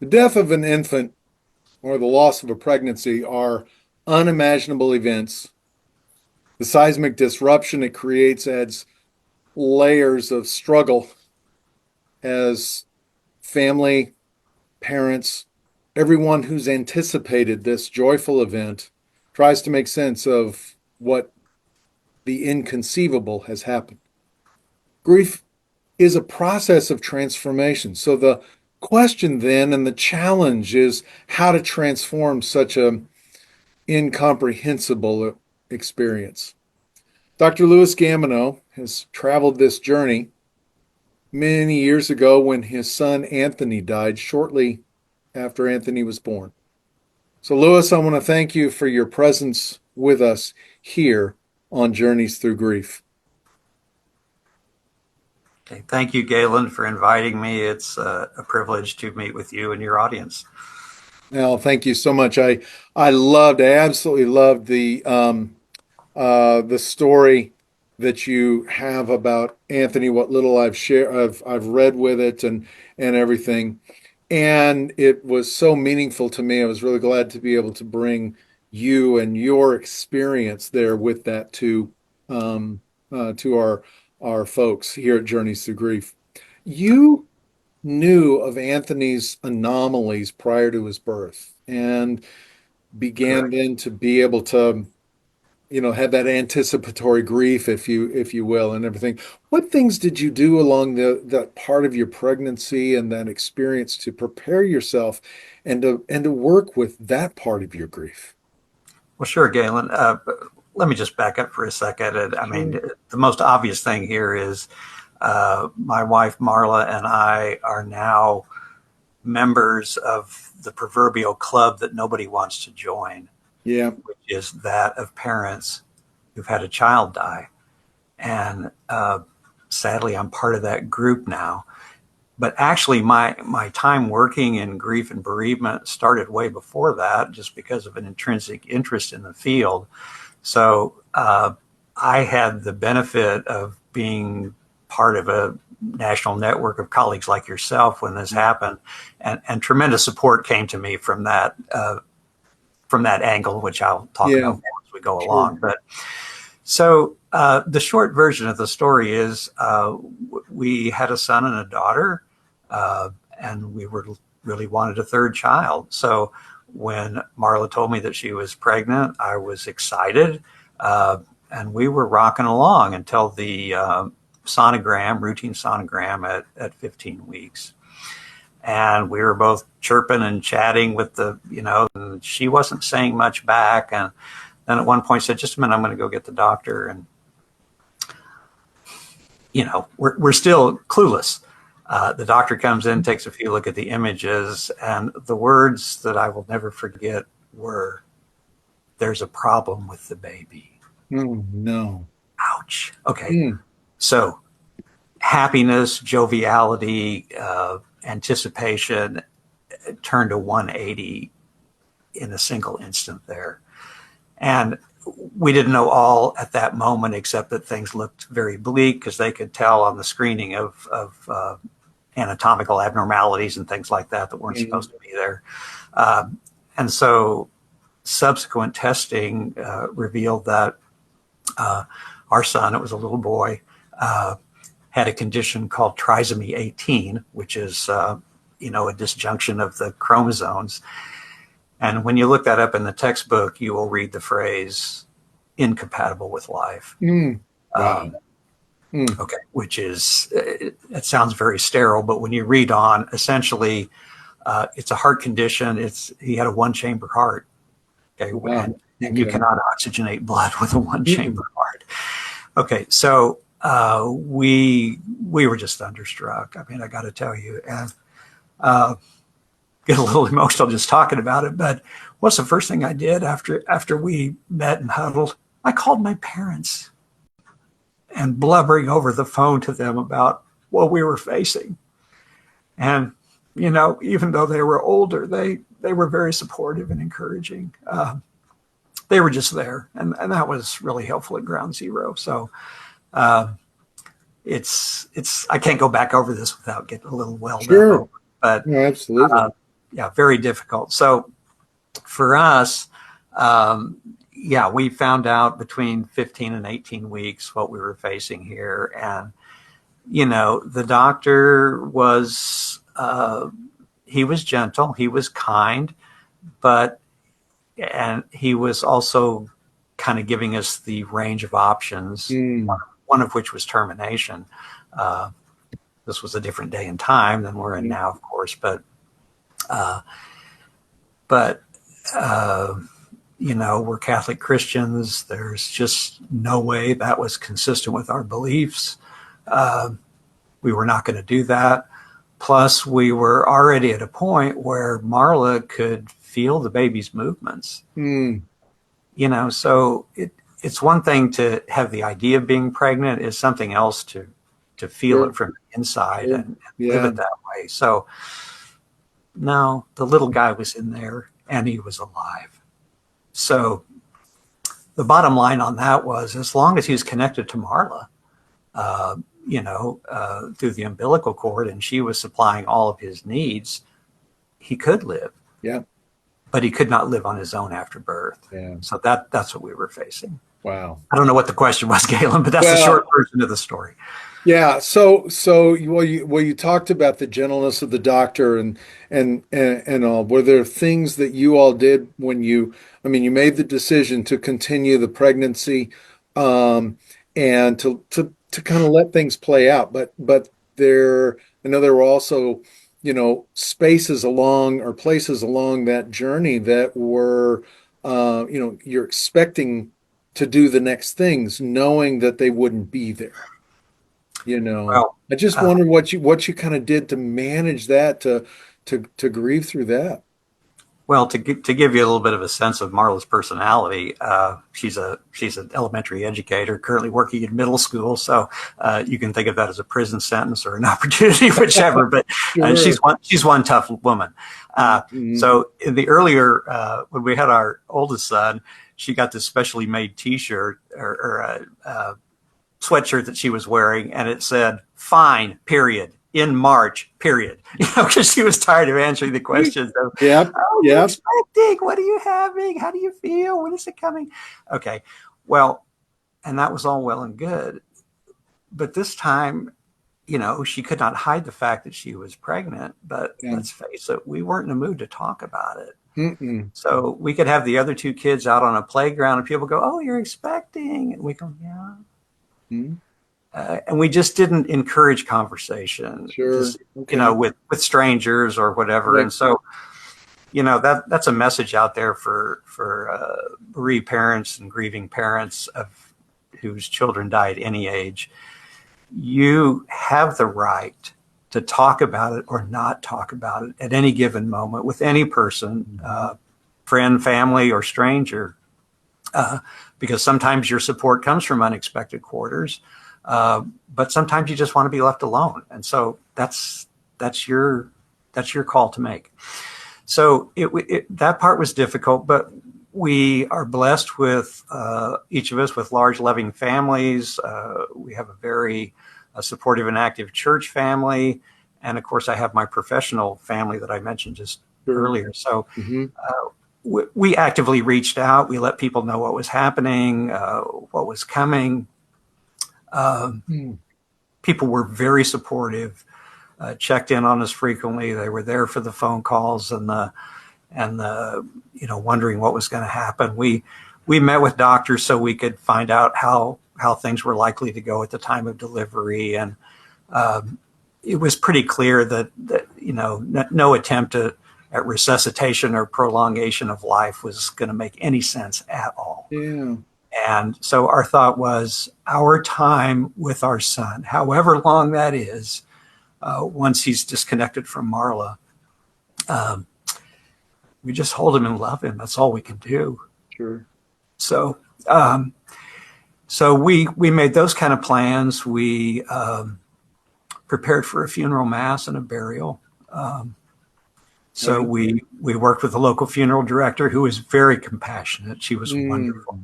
The death of an infant or the loss of a pregnancy are unimaginable events. The seismic disruption it creates adds layers of struggle as family, parents, everyone who's anticipated this joyful event tries to make sense of what the inconceivable has happened. Grief is a process of transformation. So the question then and the challenge is how to transform such a incomprehensible experience. Dr. Louis Gambino has traveled this journey many years ago when his son Anthony died shortly after Anthony was born. So, Louis, I want to thank you for your presence with us here on Journeys Through Grief. Okay, thank you, Galen, for inviting me. It's a privilege to meet with you and your audience. Well, thank you so much. I absolutely loved the story that you have about Anthony, what little I've read with it and everything. And it was so meaningful to me. I was really glad to be able to bring you and your experience there with that to our folks here at Journeys Through Grief. You knew of Anthony's anomalies prior to his birth and began Correct. then to be able to have that anticipatory grief, if you will, and everything. What things did you do along that part of your pregnancy and that experience to prepare yourself and to work with that part of your grief? Well, sure, Galen. Let me just back up for a second. I mean, Sure. the most obvious thing here is my wife, Marla, and I are now members of the proverbial club that nobody wants to join, Yeah. which is that of parents who've had a child die. And sadly, I'm part of that group now. But actually, my time working in grief and bereavement started way before that, just because of an intrinsic interest in the field. So I had the benefit of being part of a national network of colleagues like yourself when this happened, and tremendous support came to me from that angle, which I'll talk Yeah. about more as we go Sure. along. But so the short version of the story is we had a son and a daughter, and we really wanted a third child. So when Marla told me that she was pregnant, I was excited, and we were rocking along until the routine sonogram at 15 weeks. And we were both chirping and chatting with and she wasn't saying much back. And then at one point said, just a minute, I'm going to go get the doctor. And, we're still clueless. The doctor comes in, takes a few look at the images, and the words that I will never forget were, "There's a problem with the baby." Oh, no. Ouch. Okay. Mm. So happiness, joviality, anticipation turned to 180 in a single instant there. And we didn't know all at that moment, except that things looked very bleak because they could tell on the screening of anatomical abnormalities and things like that weren't supposed to be there. And so subsequent testing revealed that our son, it was a little boy, had a condition called trisomy 18, which is, a disjunction of the chromosomes. And when you look that up in the textbook, you will read the phrase incompatible with life. Wow. Okay, which is, it sounds very sterile, but when you read on, essentially, it's a heart condition. He had a one-chamber heart. Okay, Wow. and you cannot oxygenate blood with a one-chamber heart. Okay, so we were just thunderstruck. I mean, I got to tell you, and get a little emotional just talking about it. But what's the first thing I did after we met and huddled? I called my parents and blubbering over the phone to them about what we were facing. And even though they were older, they were very supportive and encouraging. They were just there, and that was really helpful at ground zero. So it's I can't go back over this without getting a little welled Sure. up. But No, absolutely. very difficult. So for us, we found out between 15 and 18 weeks what we were facing here. And, the doctor was, he was gentle, he was kind, and he was also kind of giving us the range of options, one of which was termination. This was a different day and time than we're in now, of course, but we're Catholic Christians. There's just no way that was consistent with our beliefs. We were not going to do that. Plus, we were already at a point where Marla could feel the baby's movements. So it's one thing to have the idea of being pregnant, is something else to feel it from the inside and live it that way. So no, the little guy was in there and he was alive. So the bottom line on that was, as long as he was connected to Marla, through the umbilical cord, and she was supplying all of his needs, he could live. Yeah. But he could not live on his own after birth. Yeah. So that's what we were facing. Wow. I don't know what the question was, Galen, but that's the short version of the story. Yeah. So you talked about the gentleness of the doctor and all. Were there things that you all did when you made the decision to continue the pregnancy, and to kind of let things play out, but I know there were also, spaces along or places along that journey that were, you're expecting to do the next things, knowing that they wouldn't be there. Well, I just wonder what you kind of did to manage that, to grieve through that. Well, to give you a little bit of a sense of Marla's personality, she's an elementary educator currently working in middle school. So you can think of that as a prison sentence or an opportunity, whichever. But Sure. she's one tough woman. So in the earlier when we had our oldest son, she got this specially made T-shirt or sweatshirt that she was wearing, and it said "Fine, period. In March, period." Because she was tired of answering the questions of, you're expecting, what are you having? How do you feel? When is it coming? Okay. Well, and that was all well and good. But this time, she could not hide the fact that she was pregnant, but let's face it, we weren't in a mood to talk about it. So we could have the other two kids out on a playground and people go, "Oh, you're expecting." And we go, "Yeah." And we just didn't encourage conversation, with strangers or whatever. Right. And so, that's a message out there for bereaved parents and grieving parents of whose children died at any age. You have the right to talk about it or not talk about it at any given moment with any person, friend, family, or stranger, because sometimes your support comes from unexpected quarters. But sometimes you just want to be left alone. And so that's your call to make. So that part was difficult, but we are blessed with, each of us with large loving families. We have a very supportive and active church family. And of course I have my professional family that I mentioned just earlier. So, we actively reached out. We let people know what was happening, what was coming. People were very supportive, checked in on us frequently. They were there for the phone calls and the wondering what was going to happen. We met with doctors so we could find out how things were likely to go at the time of delivery. And it was pretty clear that no attempt at resuscitation or prolongation of life was going to make any sense at all. Yeah. And so our thought was, our time with our son, however long that is, once he's disconnected from Marla, we just hold him and love him. That's all we can do. Sure. So, we made those kind of plans. We prepared for a funeral mass and a burial. So we worked with the local funeral director, who was very compassionate. She was wonderful.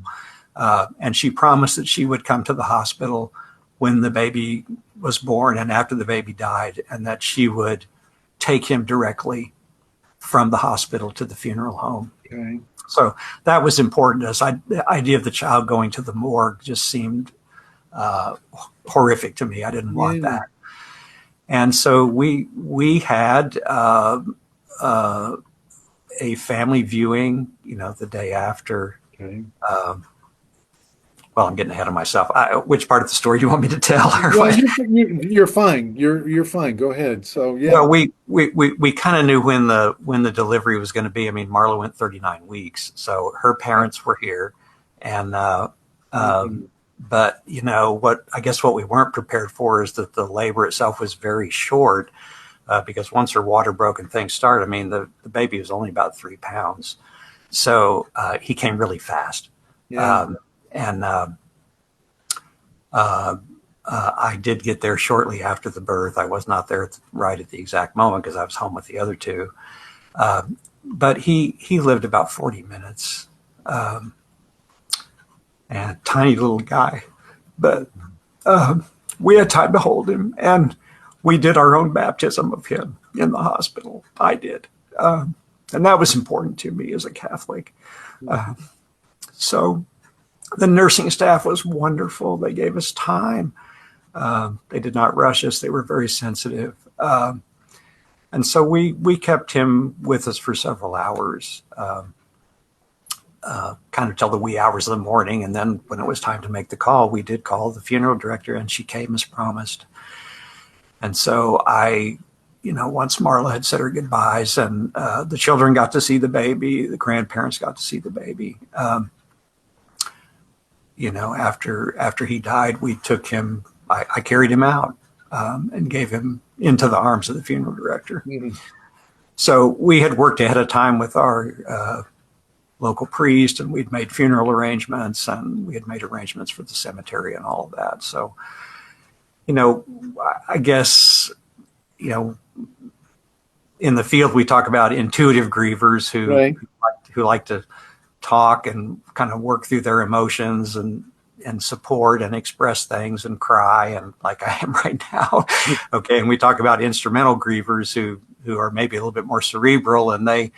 And she promised that she would come to the hospital when the baby was born and after the baby died, and that she would take him directly from the hospital to the funeral home. Okay. So that was important to us. The idea of the child going to the morgue just seemed horrific to me. I didn't want Yeah. that. And so we had a family viewing, the day after. Okay. Well, I'm getting ahead of myself. Which part of the story do you want me to tell? Well, you're fine. You're fine. Go ahead. So yeah. Well, we kind of knew when the delivery was going to be. I mean, Marla went 39 weeks, so her parents were here, and but what we weren't prepared for is that the labor itself was very short, because once her water broke and things started, I mean, the baby was only about 3 pounds, so he came really fast. Yeah. And I did get there shortly after the birth. I was not there right at the exact moment because I was home with the other two. But he lived about 40 minutes. And tiny little guy. But we had time to hold him, and we did our own baptism of him in the hospital. I did. And that was important to me as a Catholic. So the nursing staff was wonderful. They gave us time. They did not rush us. They were very sensitive. And so we kept him with us for several hours, kind of till the wee hours of the morning. And then when it was time to make the call, we did call the funeral director, and she came as promised. And so once Marla had said her goodbyes, and the children got to see the baby, the grandparents got to see the baby. After he died, we took him. I carried him out and gave him into the arms of the funeral director. Mhm. So we had worked ahead of time with our local priest, and we'd made funeral arrangements, and we had made arrangements for the cemetery and all of that. So, I guess, in the field we talk about intuitive grievers who Right. who like to talk and kind of work through their emotions and support and express things and cry, and like I am right now. Okay. And we talk about instrumental grievers who are maybe a little bit more cerebral, and they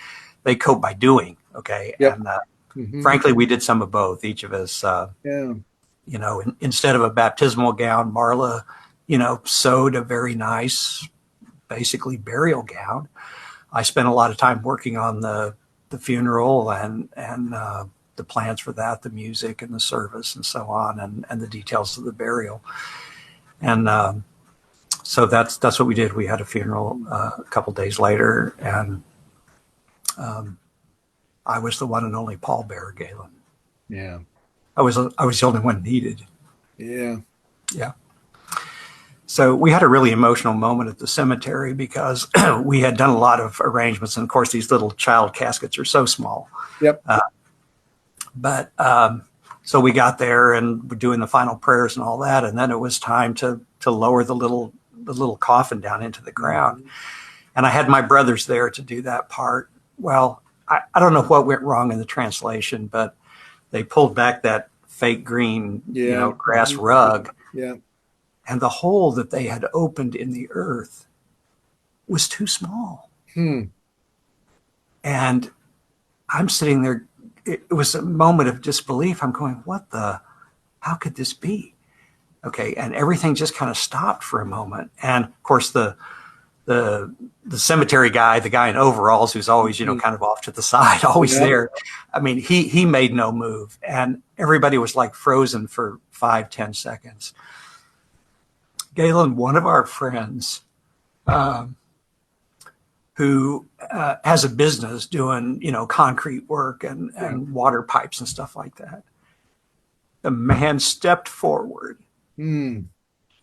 cope by doing. Okay. Yep. And Mhm. frankly, we did some of both. Each of us, Yeah. instead of a baptismal gown, Marla, sewed a very nice, basically burial gown. I spent a lot of time working on the funeral and the plans for that, the music and the service and so on, and the details of the burial. And so that's what we did. We had a funeral a couple days later, and I was the one and only pallbearer, Galen. Yeah. I was the only one needed. Yeah. Yeah. So we had a really emotional moment at the cemetery because we had done a lot of arrangements, and of course these little child caskets are so small. Yep. But so we got there and we're doing the final prayers and all that, and then it was time to lower the little coffin down into the ground. And I had my brothers there to do that part. Well, I don't know what went wrong in the translation, but they pulled back that fake green, grass rug. Yeah. And the hole that they had opened in the earth was too small. And I'm sitting there. It was a moment of disbelief. I'm going, how could this be? Okay. And everything just kind of stopped for a moment. And of course, the cemetery guy, the guy in overalls, who's always, kind of off to the side, always there. I mean, he made no move, and everybody was like frozen for 5-10 seconds. Galen, one of our friends, who has a business doing, concrete work and water pipes and stuff like that. The man stepped forward,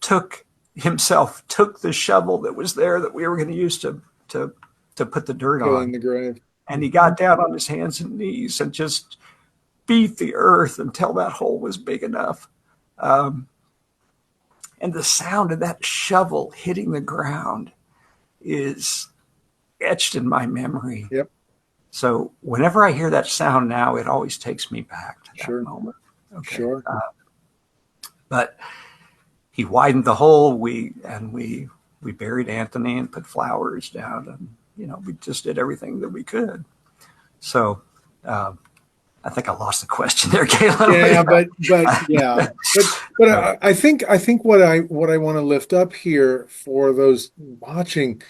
took the shovel that was there that we were going to use to put the dirt on in the grave. And he got down on his hands and knees and just beat the earth until that hole was big enough. And the sound of that shovel hitting the ground is etched in my memory. Yep. So whenever I hear that sound now, it always takes me back to that moment. Okay. Sure. But he widened the hole. We buried Anthony and put flowers down, and we just did everything that we could. So I think I lost the question there, Galen. Yeah, but I think what I want to lift up here for those watching,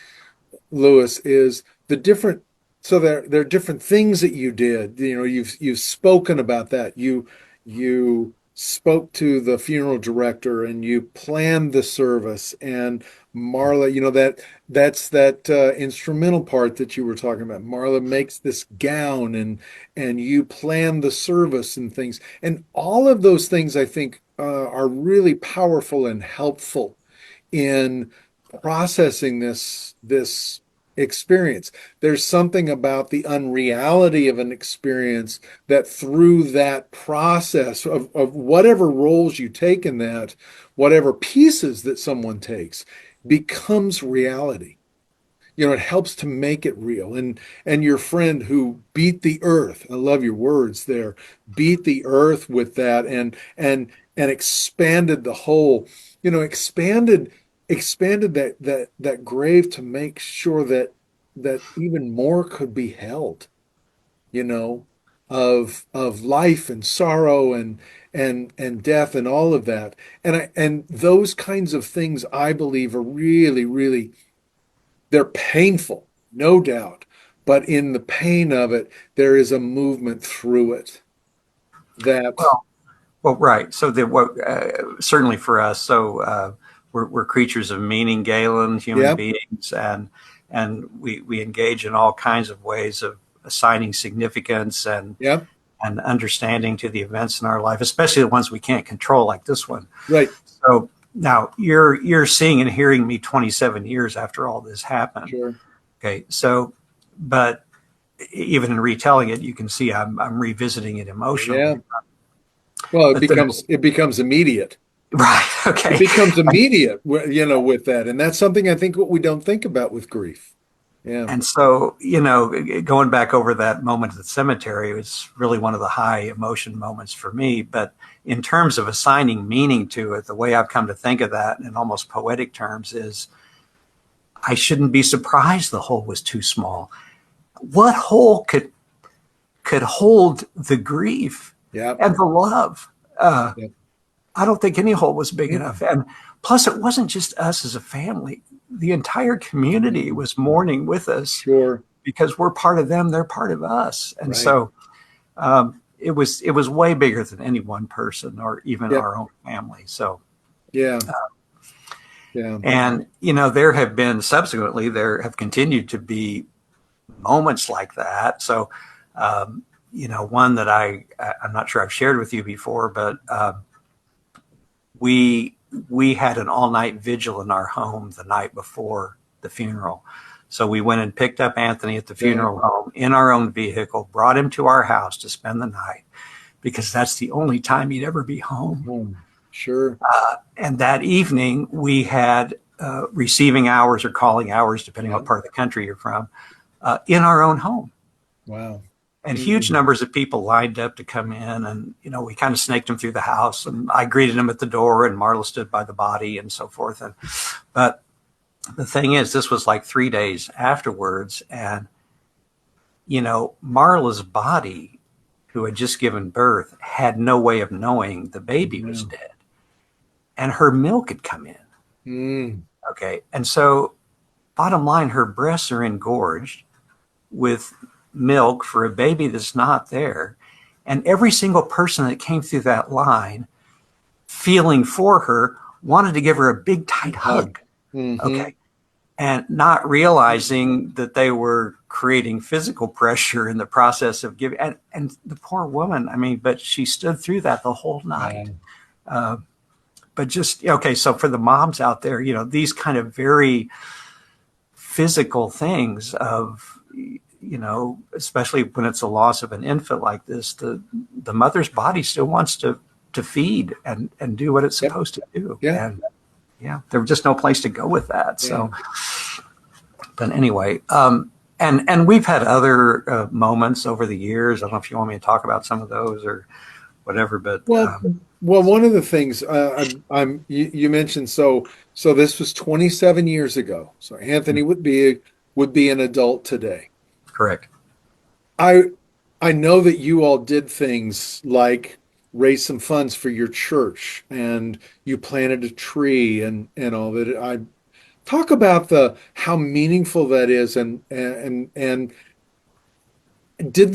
Lewis, is the different. So there are different things that you did. You've spoken about that. You spoke to the funeral director and you planned the service. And Marla, that's that instrumental part that you were talking about. Marla makes this gown and you plan the service and things. And all of those things I think are really powerful and helpful in processing this experience. There's something about the unreality of an experience that through that process of whatever roles you take in that, whatever pieces that someone takes, becomes reality. It helps to make it real. And your friend who beat the earth, I love your words there, beat the earth with that and expanded the whole, expanded that grave to make sure that even more could be held, you know, of life and sorrow and death and all of that. And those kinds of things I believe are really, really, they're painful, no doubt. But in the pain of it, there is a movement through it that, Well, right. So certainly for us, we're creatures of meaning, Galen, human yeah, beings, and we engage in all kinds of ways of assigning significance yeah, and understanding to the events in our life, especially the ones we can't control, like this one. right, So now you're seeing and hearing me 27 years after all this happened. sure, Okay, so but even in retelling it, you can see I'm revisiting it yeah. emotionally. Well, But the, it becomes immediate. right, It okay. becomes immediate, with that, and that's something I think what we don't think about with grief. Yeah, And so, going back over that moment at the cemetery was really one of the high emotion moments for me. But in terms of assigning meaning to it, the way I've come to think of that in almost poetic terms is I shouldn't be surprised the hole was too small. What hole could hold the grief yeah, and the love? yeah, I don't think any hole was big enough. And plus, it wasn't just us as a family. The entire community was mourning with us sure, because we're part of them, they're part of us. And right, so it was way bigger than any one person or even yeah, our own family. So, yeah, yeah, and there have been subsequently, there have continued to be moments like that. So, one that I'm not sure I've shared with you before, but we had an all-night vigil in our home the night before the funeral. So we went and picked up Anthony at the yeah, funeral home in our own vehicle, brought him to our house to spend the night because that's the only time he'd ever be home. sure, And that evening we had receiving hours or calling hours, depending on yeah, what part of the country you're from, in our own home. wow, And huge mm, numbers of people lined up to come in, and we kind of snaked them through the house, and I greeted them at the door, and Marla stood by the body and so forth. But the thing is, this was like 3 days afterwards, and Marla's body, who had just given birth, had no way of knowing the baby was yeah, dead, and her milk had come in. mm, Okay, and so bottom line, her breasts are engorged with milk for a baby that's not there. And every single person that came through that line feeling for her wanted to give her a big, tight hug, hug. mm-hmm, Okay. And not realizing that they were creating physical pressure in the process of giving. And the poor woman, I mean, but she stood through that the whole wow, night. But just, okay, so for the moms out there, these kind of very physical things of, especially when it's a loss of an infant like this, the mother's body still wants to feed and do what it's yep, supposed to do. yeah, And yeah, there was just no place to go with that. yeah, So, but anyway, and we've had other moments over the years. I don't know if you want me to talk about some of those or whatever, but well, one of the things you mentioned, so this was 27 years ago. So Anthony would be would be an adult today. Correct. I I know that you all did things like raise some funds for your church and you planted a tree and all that. I talk about the how meaningful that is and did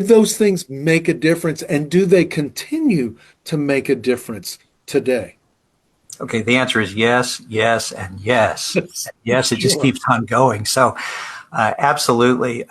those things make a difference and do they continue to make a difference today? Okay, the answer is yes, yes, and yes. Yes, it just Sure. keeps on going. So, absolutely.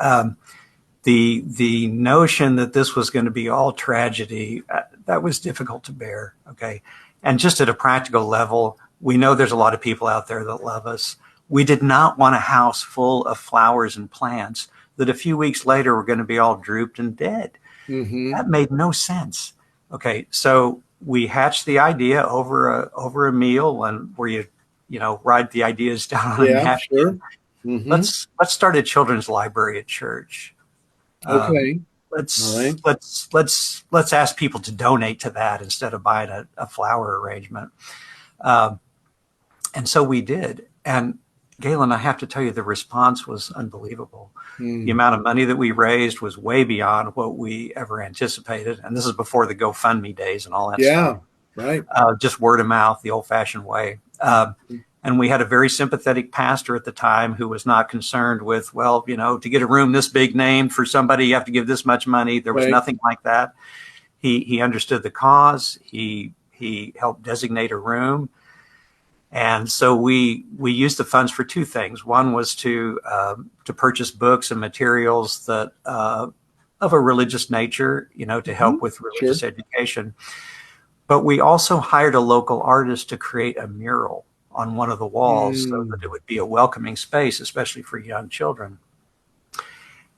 The notion that this was going to be all tragedy, that was difficult to bear. Okay. And just at a practical level, we know there's a lot of people out there that love us. We did not want a house full of flowers and plants that a few weeks later were going to be all drooped and dead. Mm-hmm. That made no sense. Okay. So we hatched the idea over a meal, and where you write the ideas down on a Yeah, napkin. sure. Mm-hmm. Let's start a children's library at church. Um, Okay. All let's right. let's let's ask people to donate to that instead of buying a flower arrangement. Um, and so we did. And Galen, I have to tell you, the response was unbelievable. The Mm. amount of money that we raised was way beyond what we ever anticipated. And this is before the GoFundMe days and all that stuff. Yeah, right. Just word of mouth, the old fashioned way. And we had a very sympathetic pastor at the time who was not concerned with, well, to get a room this big named for somebody, you have to give this much money. There was Right. nothing like that. He understood the cause. He helped designate a room. And so we used the funds for two things. One was to purchase books and materials that of a religious nature, to Mhm. help with Sure. religious education. But we also hired a local artist to create a mural on one of the walls so that it Mm. would be a welcoming space, especially for young children.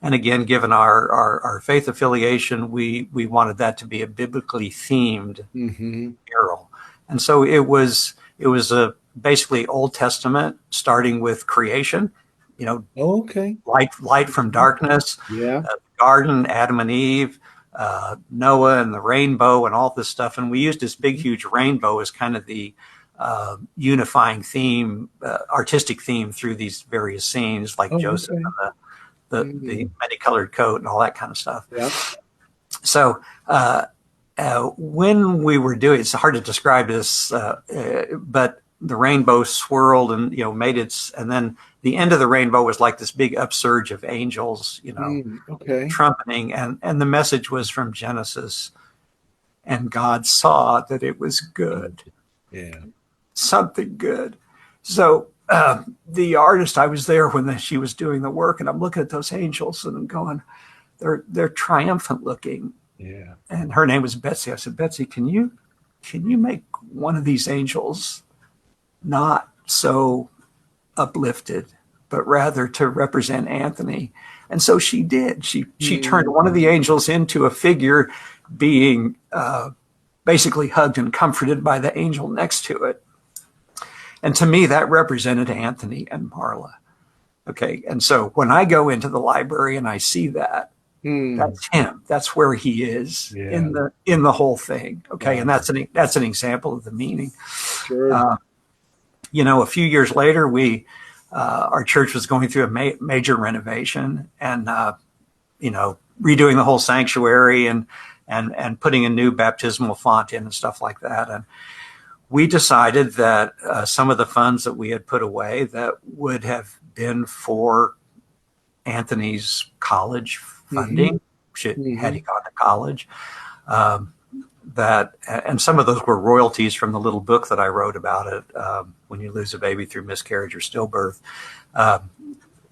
And again, given our faith affiliation, we wanted that to be a biblically themed Mm-hmm. mural. And so it was a basically Old Testament, starting with creation, Okay. light from darkness, Yeah. garden, Adam and Eve, Noah and the rainbow and all this stuff. And we used this big, huge rainbow as kind of the unifying theme, artistic theme through these various scenes, like Oh, Joseph okay. and the Mm. many-colored coat and all that kind of stuff. Yeah. So when we were doing, it's hard to describe this, but the rainbow swirled and made its, and then the end of the rainbow was like this big upsurge of angels, Mm. Okay. trumpeting, and the message was from Genesis, and God saw that it was good, Yeah. something good. So the artist, I was there when she was doing the work, and I'm looking at those angels and I'm going, they're triumphant looking. Yeah. And her name was Betsy. I said, Betsy, can you make one of these angels not so uplifted, but rather to represent Anthony? And so she did. She turned one of the angels into a figure being basically hugged and comforted by the angel next to it. And to me, that represented Anthony and Marla. Okay. And so when I go into the library and I see that, Mm. that's him. That's where he is Yeah. in the whole thing. Okay. Wow. And that's an example of the meaning. Sure. A few years later, our church was going through a major renovation and, redoing the whole sanctuary and putting a new baptismal font in and stuff like that. And we decided that some of the funds that we had put away that would have been for Anthony's college funding, had he gone to college, and some of those were royalties from the little book that I wrote about it, when you lose a baby through miscarriage or stillbirth.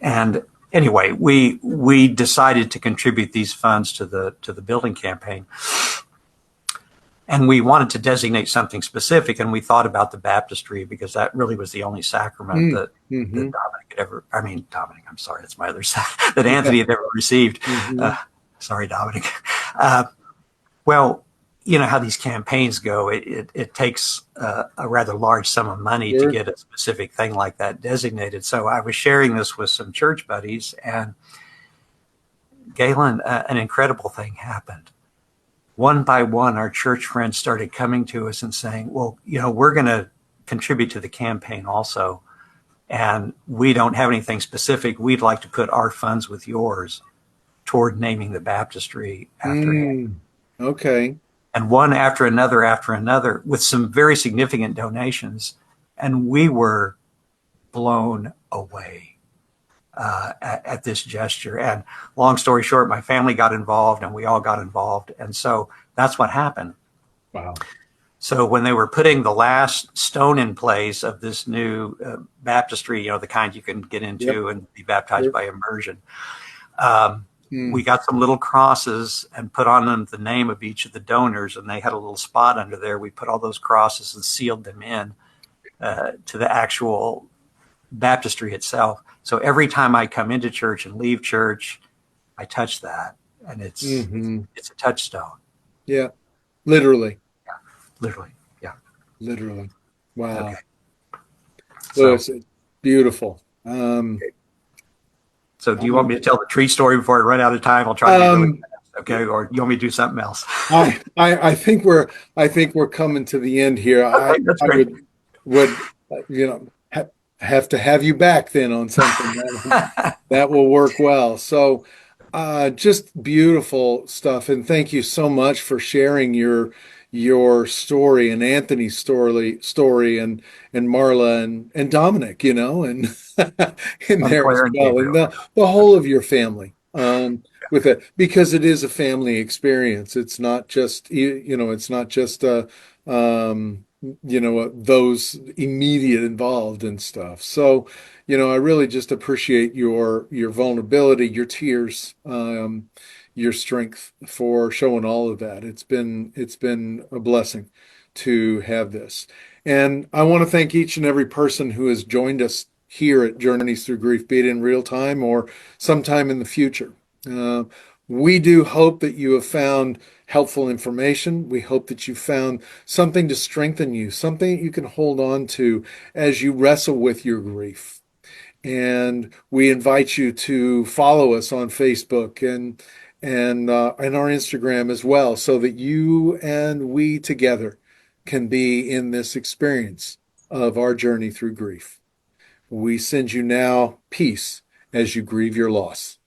And anyway, we decided to contribute these funds to the building campaign. And we wanted to designate something specific, and we thought about the baptistry because that really was the only sacrament that Dominic had ever, Dominic, I'm sorry, that's my other side, that Anthony had ever received. Sorry, Dominic. Well, you know how these campaigns go. It takes a rather large sum of money to get a specific thing like that designated. So I was sharing this with some church buddies, and Galen, an incredible thing happened. One by one, our church friends started coming to us and saying, well, we're going to contribute to the campaign also. and we don't have anything specific. We'd like to put our funds with yours toward naming the baptistry after him. Okay. And one after another, with some very significant donations. And we were blown away at this gesture. And long story short, my family got involved and we all got involved. And so that's what happened. Wow. So when they were putting the last stone in place of this new baptistry, the kind you can get into and be baptized by immersion, we got some little crosses and put on them the name of each of the donors, and they had a little spot under there. We put all those crosses and sealed them in to the actual baptistry itself. So every time I come into church and leave church, I touch that, and it's a touchstone. Yeah, literally. Literally, yeah. Literally. Wow. Okay. Louis, beautiful. So do you want me to tell the tree story before I run out of time? I'll try to be really fast, okay? Or you want me to do something else? I think we're coming to the end here. Okay, that's great. I would have to have you back then on something that will work well. So just beautiful stuff. And thank you so much for sharing your story and Anthony's story and Marla and Dominic, and in there as well, and the whole of your family with it, because it is a family experience. It's not just it's not just those immediate involved and stuff. So I really just appreciate your vulnerability, your tears, your strength for showing all of that. It's been a blessing to have this. And I want to thank each and every person who has joined us here at Journeys Through Grief, be it in real time or sometime in the future. We do hope that you have found helpful information. We hope that you found something to strengthen you, something that you can hold on to as you wrestle with your grief. And we invite you to follow us on Facebook and our Instagram as well, so that you and we together can be in this experience of our journey through grief. We send you now peace as you grieve your loss.